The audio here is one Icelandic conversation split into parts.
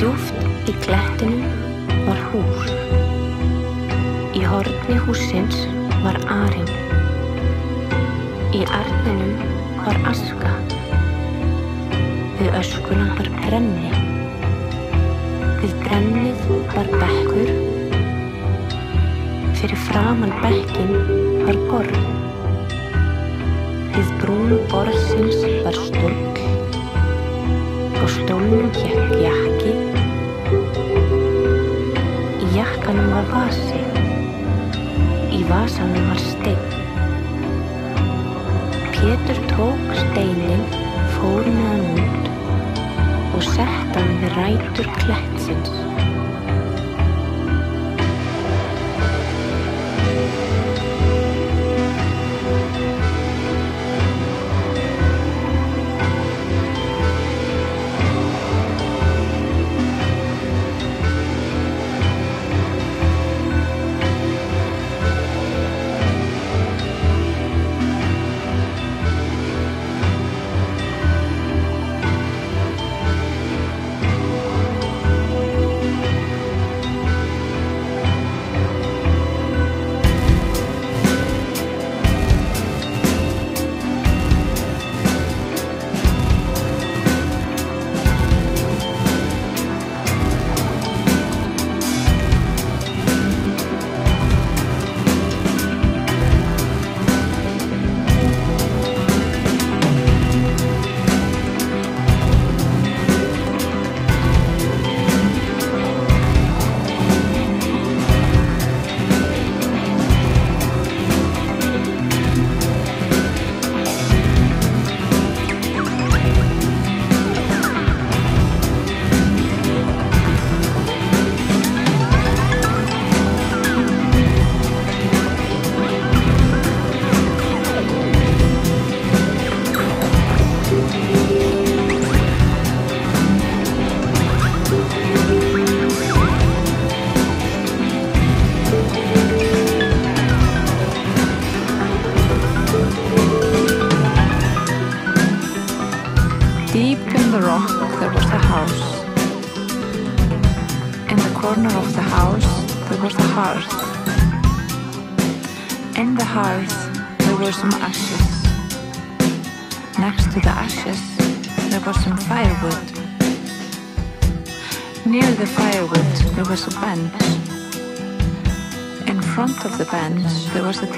Djúpt í klettinum var hús. Í horni hússins var arinn. Í arninum var aska. Við öskuna var brenni. Við brennið var bekkur. Fyrir framan bekkinn var borð. Við brún borðsins var stóll. Á stólnum hékk jakki. Í jakkanum var vasi. Í vasanum var steinn. Pétur tók steininn, fór með hann út og sett hann við rætur klettsins.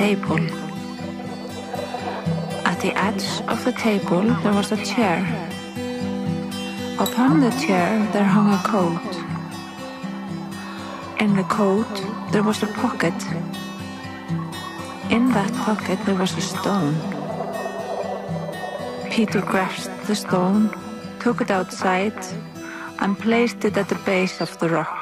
Table. At the edge of the table there was a chair. Upon the chair there hung a coat. In the coat there was a pocket. In that pocket there was a stone. Peter grasped the stone, took it outside and placed it at the base of the rock.